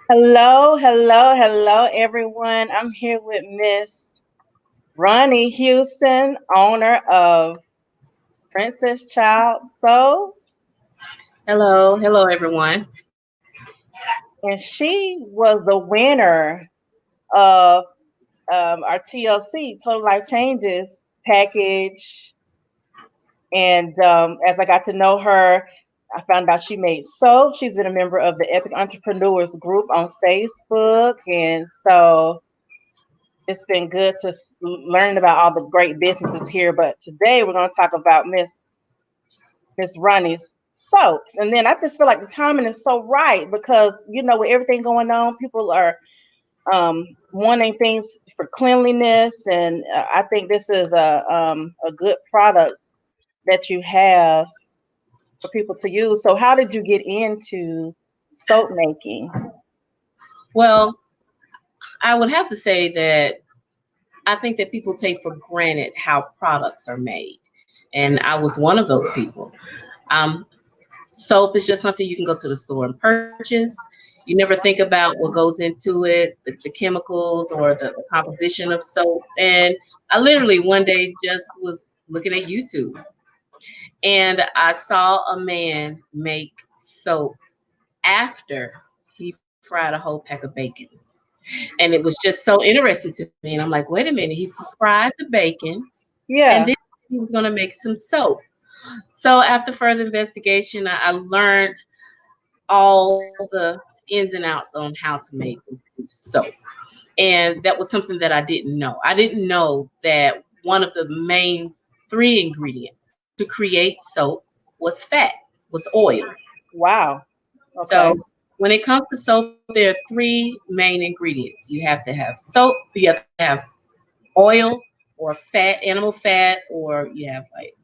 Hello, hello, hello, everyone. I'm here with Miss Ronni Houston, owner of Princess Child Soaps, Hello, everyone. and she was the winner of our TLC Total Life Changes package. And as I got to know her, I found out she made soap. She's been a member of the Epic Entrepreneurs group on Facebook, and so it's been good to learn about all the great businesses here. But today we're going to talk about Miss Ronnie's soaps, and then I just feel like the timing is so right because with everything going on, people are wanting things for cleanliness, and I think this is a good product that you have for people to use. So, how did you get into soap making? Well, I would have to say that I think that people take for granted how products are made. And I was one of those people. Um, Soap is just something you can go to the store and purchase. You never think about what goes into it, the chemicals or the composition of soap. And I literally one day just was looking at YouTube and I saw a man make soap after he fried a whole pack of bacon. And it was just so interesting to me. And I'm like, wait a minute, he fried the bacon and Yeah. then he was going to make some soap. So after further investigation, I learned all the ins and outs on how to make soap. And that was something that I didn't know. I didn't know that one of the main three ingredients to create soap was fat, was oil. Wow. So Okay. when it comes to soap, there are three main ingredients. You have to have soap, you have to have oil or fat, animal fat, or you have like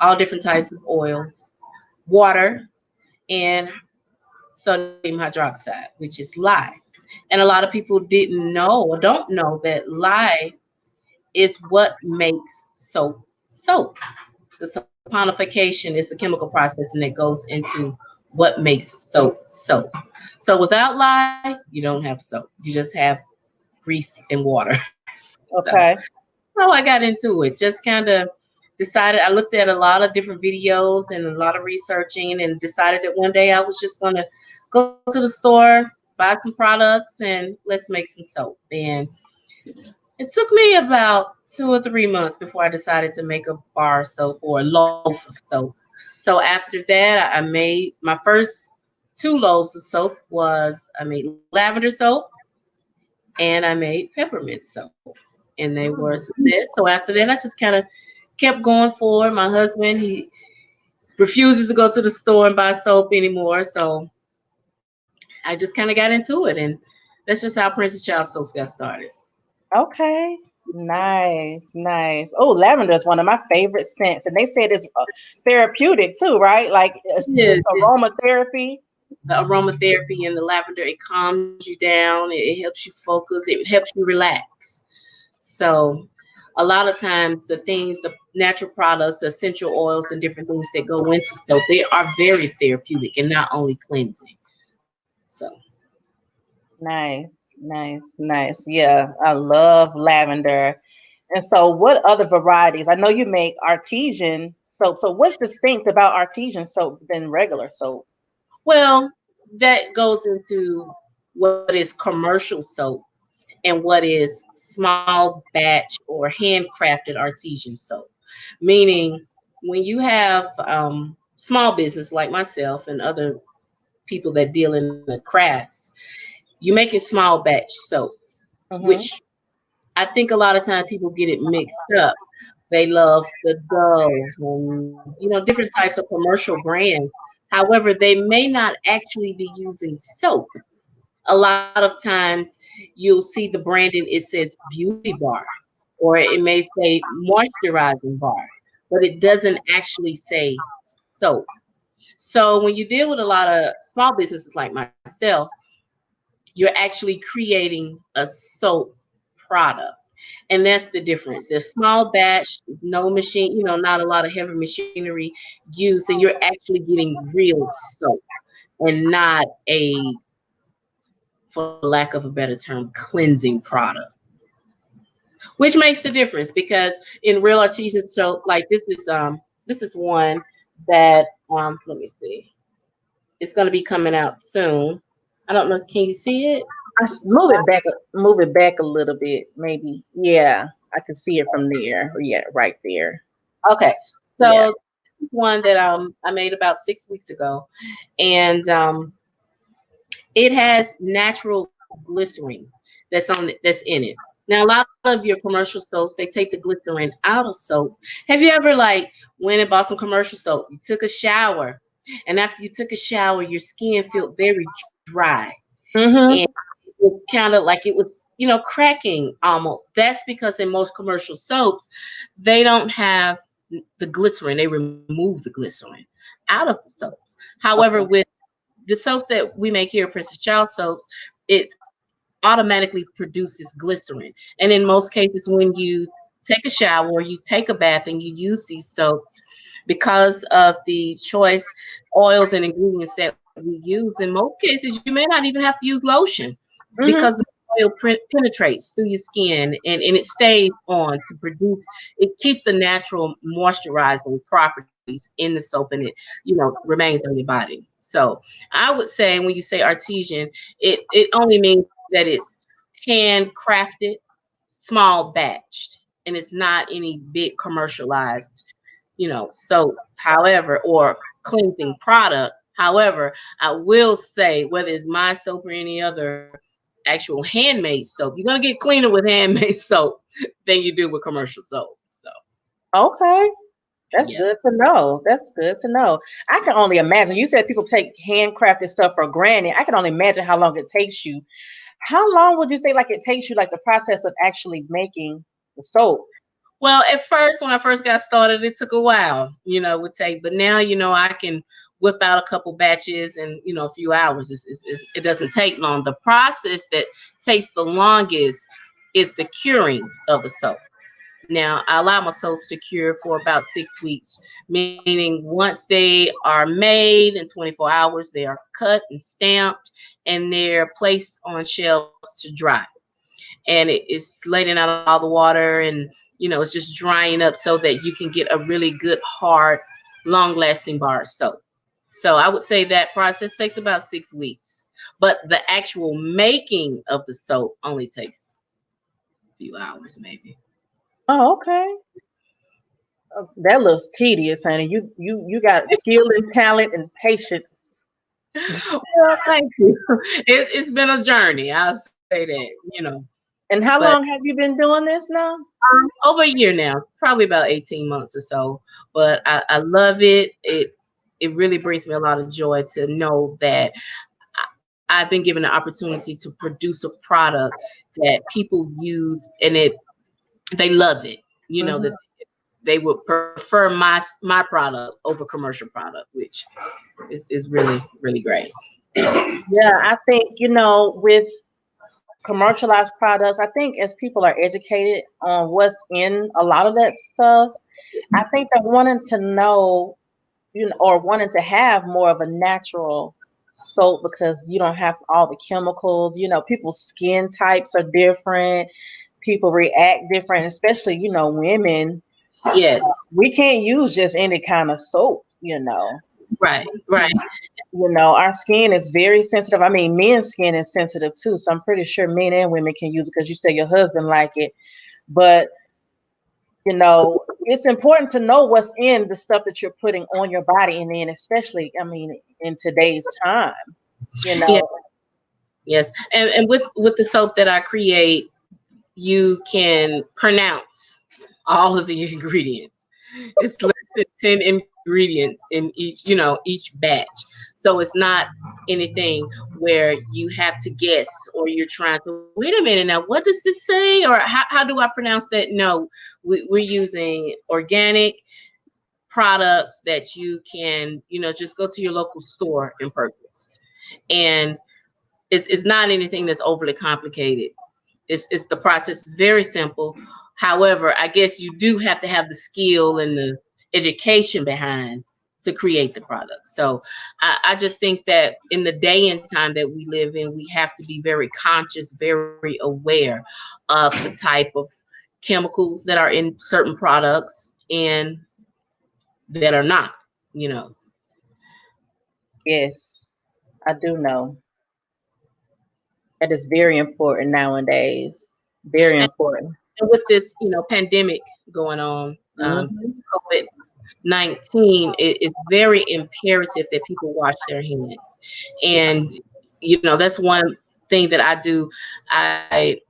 all different types of oils, water, and sodium hydroxide, which is lye. And a lot of people didn't know or don't know that lye is what makes soap soap. The saponification is the chemical process and it goes into what makes soap soap. So without lye, you don't have soap. You just have grease and water. So Okay. how I got into it, just kind of decided. I looked at a lot of different videos and a lot of researching and decided that one day I was just going to go to the store, buy some products, and let's make some soap. And it took me about 2 or 3 months before I decided to make a bar of soap or a loaf of soap. So after that, I made my first 2 loaves of soap. Was I made lavender soap and I made peppermint soap, and they were a Mm. success. So after that, I just kind of kept going forward. My husband, he refuses to go to the store and buy soap anymore, so I just kind of got into it, and that's just how Princess Child Soaps got started. Okay. Nice, nice. Oh, lavender is one of my favorite scents, and they said it's therapeutic too, right? Like it's Yes, aromatherapy. the aromatherapy and the lavender, it calms you down, it helps you focus, it helps you relax. So a lot of times the things, the natural products, the essential oils and different things that go into soap, they are very therapeutic and not only cleansing. So Nice, nice, nice. Yeah, I love lavender. And so, what other varieties? I know you make artesian soap. So, what's distinct about artesian soap than regular soap? well, that goes into what is commercial soap and what is small batch or handcrafted artesian soap. Meaning, when you have small business like myself and other people that deal in the crafts, you make it small batch soaps, Mm-hmm. which I think a lot of times people get it mixed up. They love the Doves and different types of commercial brands. However, they may not actually be using soap. A lot of times you'll see the branding, it says beauty bar, or it may say moisturizing bar, but it doesn't actually say soap. So when you deal with a lot of small businesses like myself, you're actually creating a soap product. And that's the difference. There's small batch, there's no machine, not a lot of heavy machinery used, and you're actually getting real soap and not a for lack of a better term, cleansing product, which makes the difference because in real artesian soap, like this is one that let me see, it's going to be coming out soon. I don't know. Can you see it? Move it back, move it back a little bit, maybe. Yeah, I can see it from there. Yeah, right there. Okay, Yeah. so this is one that I made about 6 weeks ago, and it has natural glycerin that's in it. Now, a lot of your commercial soaps, they take the glycerin out of soap. Have you ever like went and bought some commercial soap? You took a shower, and after you took a shower, your skin felt very dry, and Mhm. it was kind of like it was, cracking almost. That's because in most commercial soaps, they don't have the glycerin. They remove the glycerin out of the soaps. However, Okay. with the soaps that we make here, Princess Child soaps, it automatically produces glycerin. And in most cases, when you take a shower or you take a bath and you use these soaps, because of the choice oils and ingredients that we use, in most cases, you may not even have to use lotion because Mhm. the oil penetrates through your skin and it stays on to produce, it keeps the natural moisturizing properties in the soap and it, remains on your body. So I would say when you say artesian, it only means that it's handcrafted, small batched, and it's not any big commercialized, soap, however, or cleansing product. However, I will say whether it's my soap or any other actual handmade soap, you're gonna get cleaner with handmade soap than you do with commercial soap. So Okay. That's yeah. good to know. That's good to know. I can only imagine. You said people take handcrafted stuff for granted. I can only imagine how long it takes you. How long would you say like it takes you, like the process of actually making the soap? Well, at first, when I first got started, it took a while, it would take, but now, I can whip out a couple batches in, a few hours. It doesn't take long. The process that takes the longest is the curing of the soap. Now, I allow my soaps to cure for about 6 weeks, meaning once they are made in 24 hours, they are cut and stamped and they're placed on shelves to dry, and it's letting out all the water and it's just drying up so that you can get a really good hard long lasting bar of soap. So I would say that process takes about 6 weeks, but the actual making of the soap only takes a few hours maybe. Oh, okay. That looks tedious, honey. You got skill and talent and patience. Well, thank you. It's been a journey, I'll say that, And but how long have you been doing this now? over a year now, probably about 18 months or so. But I love it. It really brings me a lot of joy to know that I've been given the opportunity to produce a product that people use and they love it. Hmm. That they would prefer my product over commercial product, which is really, really great. Yeah, I think, with commercialized products, I think as people are educated on what's in a lot of that stuff, I think they're wanting to know, or wanting to have more of a natural soap because you don't have all the chemicals. People's skin types are different. People react different, especially, women. Yes, We can't use just any kind of soap. right, right. Our skin is very sensitive. I mean, men's skin is sensitive too. So I'm pretty sure men and women can use it because you say your husband like it. But it's important to know what's in the stuff that you're putting on your body, and then especially, I mean, in today's time, you Yeah, know. yes. And with the soap that I create, you can pronounce all of the ingredients. It's less than 10 ingredients in each batch. So it's not anything where you have to guess or you're trying to wait a minute now, what does this say? Or how do I pronounce that? No, we're using organic products that you can, just go to your local store and purchase. And it's not anything that's overly complicated. It's the process is very simple. However, I guess you do have to have the skill and the education behind to create the product. So I just think that in the day and time that we live in, we have to be very conscious, very aware of the type of chemicals that are in certain products and that are not, you know. Yes, I do know. That is very important nowadays. Very And, important. and with this, pandemic going on, Hmm. COVID-19, it's very imperative that people wash their hands. And, that's one thing that I do. I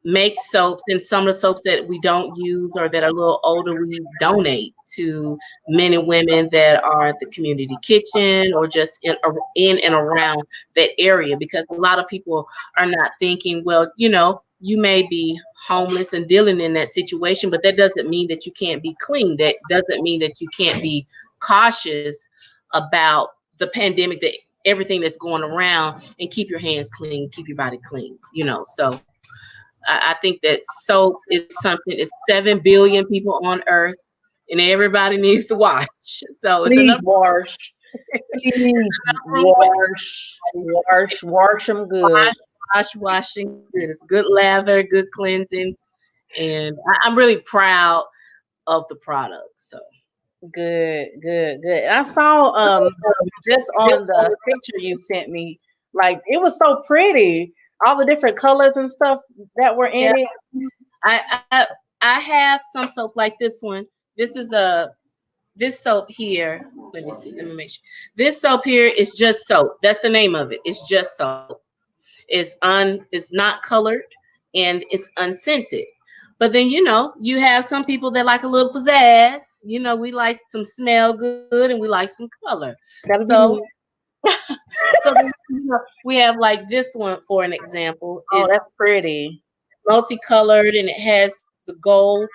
make soaps, and some of the soaps that we don't use or that are a little older, we donate to men and women that are at the community kitchen or just in and around that area, because a lot of people are not thinking, well, you may be homeless and dealing in that situation, but that doesn't mean that you can't be clean. That doesn't mean that you can't be cautious about the pandemic, that everything that's going around, and keep your hands clean, keep your body clean, so I think that soap is something. It's 7 billion people on Earth, and everybody needs to wash. So it's Please enough wash. Please room for wash. Wash. Wash them good. wash, washing good. It's good lather, good cleansing, and I'm really proud of the product. So Good, good, good. I saw just on the picture you sent me, like it was so pretty. All the different colors and stuff that were yeah, in it. I have some soaps like this one. This is this soap here. Let me see. Let me make sure. This soap here is just soap. That's the name of it. It's just soap. It's not colored and it's unscented. But then you have some people that like a little pizzazz. We like some smell good and we like some color. That'll be So me. so then, we have like this one for an example Oh, is that's pretty. multicolored and it has the gold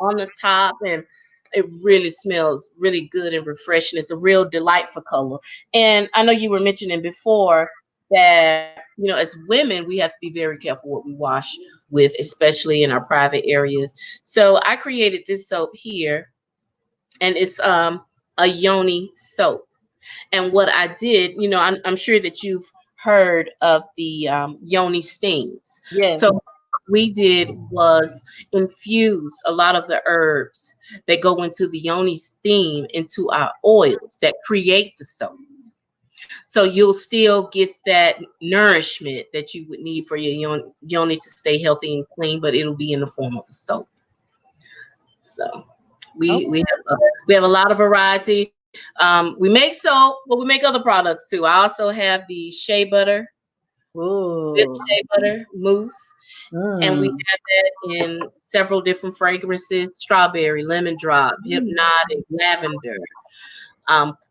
on the top, and it really smells really good and refreshing. It's a real delightful color. And I know you were mentioning before that, as women, we have to be very careful what we wash with, especially in our private areas. So I created this soap here, and it's a yoni soap. And what I did, I'm sure that you've heard of the yoni steams. Yes. So what we did was infuse a lot of the herbs that go into the yoni steam into our oils that create the soaps. So you'll still get that nourishment that you would need for your yoni to stay healthy and clean, but it'll be in the form of a soap. So we Okay. we have a lot of variety. We make soap, but we make other products too. I also have the shea butter, whipped Ooh. shea butter mousse, and we Mm. have that in several different fragrances: strawberry, lemon drop, hypnotic, lavender,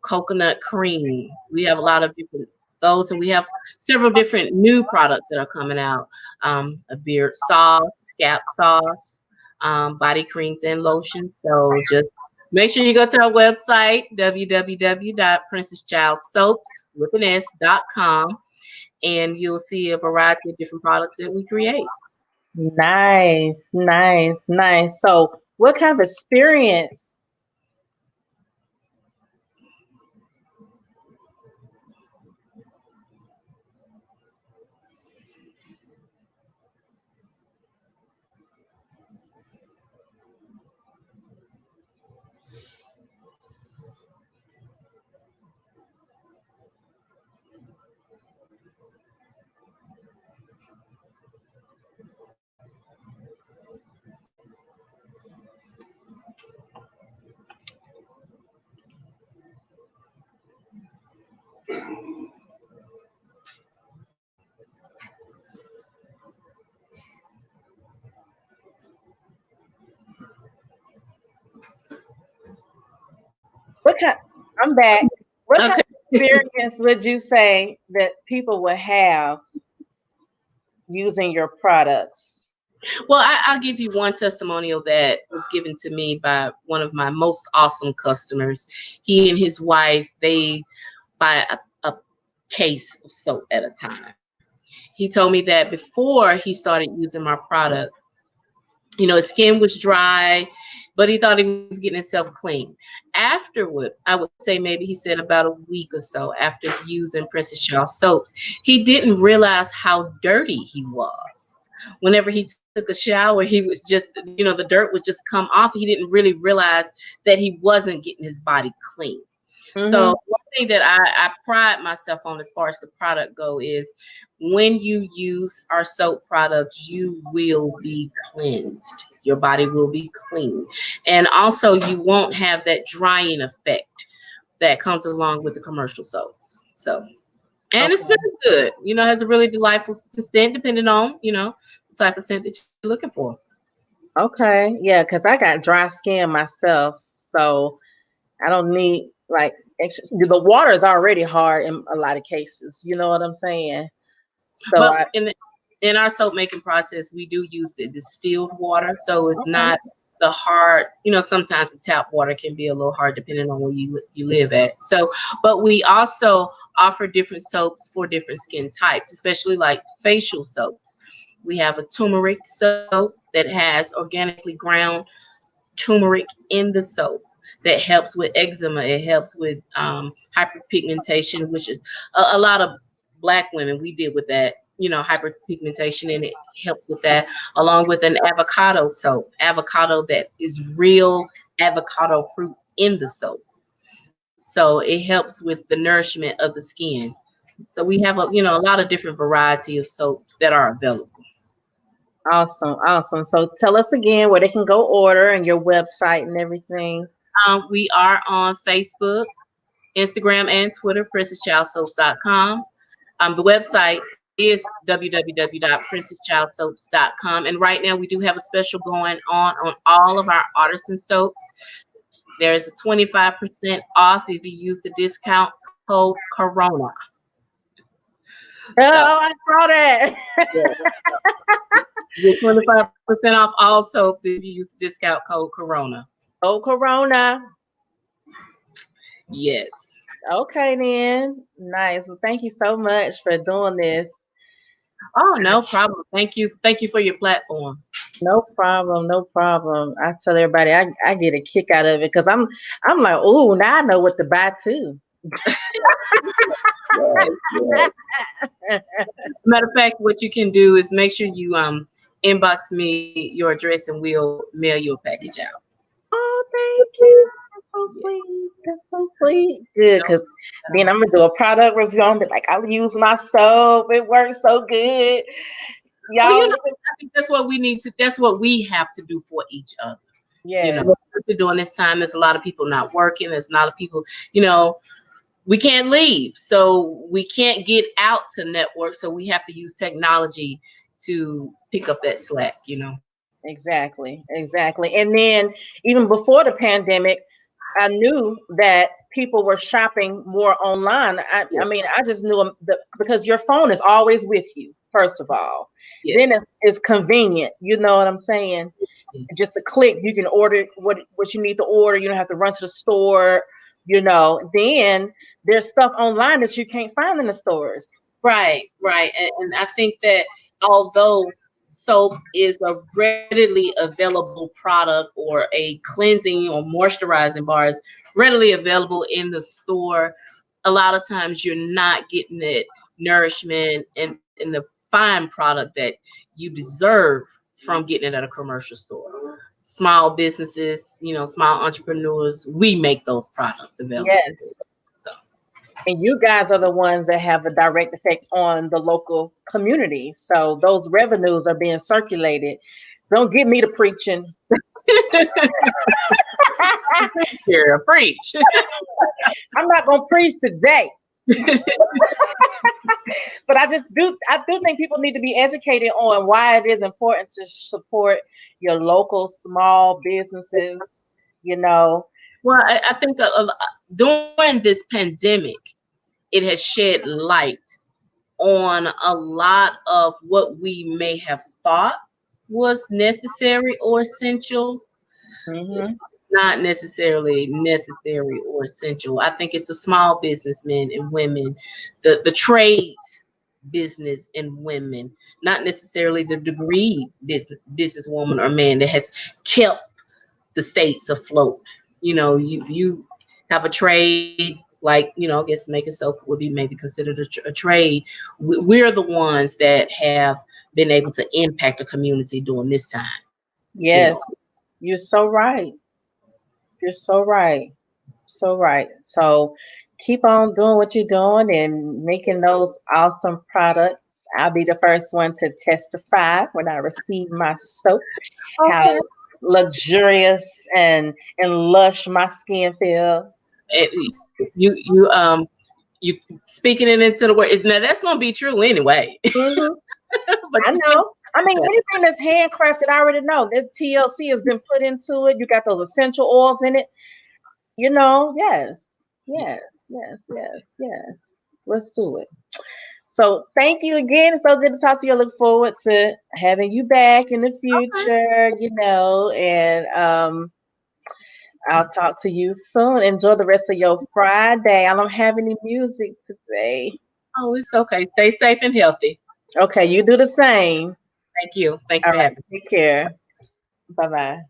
coconut cream. We have a lot of different those, and we have several different new products that are coming out. A beard sauce, scalp sauce, body creams and lotions. So just make sure you go to our website, www.princesschildsoaps.com, and you'll see a variety of different products that we create. Nice, nice, nice. So, what kind of experience? What kind? I'm back. What kind Okay. of experience would you say that people would have using your products? Well, I'll give you one testimonial that was given to me by one of my most awesome customers. He and his wife, they buy a case of soap at a time. He told me that before he started using my product, his skin was dry but he thought he was getting himself clean. Afterward, I would say maybe he said about a week or so after using Princess Charles soaps, he didn't realize how dirty he was. Whenever he took a shower, he was just, the dirt would just come off. He didn't really realize that he wasn't getting his body clean. So Mm-hmm. one thing that I pride myself on as far as the product go is when you use our soap products, you will be cleansed. Your body will be clean. And also you won't have that drying effect that comes along with the commercial soaps. So, and it Okay. smells good. It has a really delightful scent depending on, the type of scent that you're looking for. Okay. Yeah, because I got dry skin myself, so I don't need like extra. The water is already hard in a lot of cases. You know what I'm saying? So But I in our soap making process, we do use the distilled water, so it's okay. not the hard. Sometimes the tap water can be a little hard depending on where you live at. So, but we also offer different soaps for different skin types, especially like facial soaps. We have a turmeric soap that has organically ground turmeric in the soap that helps with eczema. It helps with hyperpigmentation, which is a lot of black women we deal with that. Hyperpigmentation, and it helps with that, along with an avocado soap, avocado that is real avocado fruit in the soap. So it helps with the nourishment of the skin. So we have a lot of different variety of soaps that are available. Awesome, awesome. So tell us again where they can go order and your website and everything. We are on Facebook, Instagram, and Twitter, princesschildsoaps.com. The website is www.princesschildsoaps.com. And right now we do have a special going on all of our artisan soaps. There is a 25% off if you use the discount code Corona. Oh, So I saw that. yeah, you get 25% off all soaps if you use the discount code Corona. Oh, Corona. Yes. Okay, then. Nice. Well, thank you so much for doing this. Oh, no problem. Thank you. Thank you for your platform. No problem, no problem. I tell everybody I get a kick out of it because I'm like, oh, now I know what to buy too. Yes, yes. Matter of fact, what you can do is make sure you inbox me your address and we'll mail you a package out. Oh, thank you. That's so Yeah. sweet. That's so sweet. Good, No, because then no. I'm gonna do a product review on it. Like I use my soap. It works so good. Well, Y'all look at I think that's what we need to. That's what we have to do for each other. yes, Especially during this time, there's a lot of people not working. There's a lot of people, you know, we can't leave, so we can't get out to network. So we have to use technology to pick up that slack. exactly, exactly. And then even before the pandemic, I knew that people were shopping more online. I Yeah. mean, I just knew because your phone is always with you, first of all. Yeah. Then it's convenient. You know what I'm saying? Just a click, you can order what you need to order. You don't have to run to the store. Then there's stuff online that you can't find in the stores. Right, right. And I think that although soap is a readily available product or a cleansing or moisturizing bar is readily available in the store, a lot of times you're not getting that nourishment and the fine product that you deserve from getting it at a commercial store. Small businesses, small entrepreneurs, we make those products available. Yes. So And you guys are the ones that have a direct effect on the local community. So those revenues are being circulated. Don't get me to preaching. yeah, preach. I'm not gonna preach today. But I do think people need to be educated on why it is important to support your local small businesses, you know. Well, I think during this pandemic, it has shed light on a lot of what we may have thought was necessary or essential. Hmm. Not necessarily necessary or essential. I think it's the small businessmen and women, the trades business and women, not necessarily the degree businesswoman or man that has kept the states afloat. You have a trade, like, I guess making soap would be maybe considered a trade. We're the ones that have been able to impact the community during this time. Yes, you're so right. You're so right. So right. So keep on doing what you're doing and making those awesome products. I'll be the first one to testify when I receive my soap, how Okay. luxurious and lush my skin feels. You speaking it into the word. Now that's gonna be true anyway. Hmm. But I you speak know. I mean, that. anything that's handcrafted, I already know. This TLC has been put into it. You got those essential oils in it. Yes, Yes. yes, yes, yes, yes. Let's do it. So thank you again. It's so good to talk to you. I look forward to having you back in the Okay. future, and I'll talk to you soon. Enjoy the rest of your Friday. I don't have any music today. Oh, it's okay. Stay safe and healthy. Okay, you do the same. Thank you. Thank you All for right, having me. take care. Bye bye.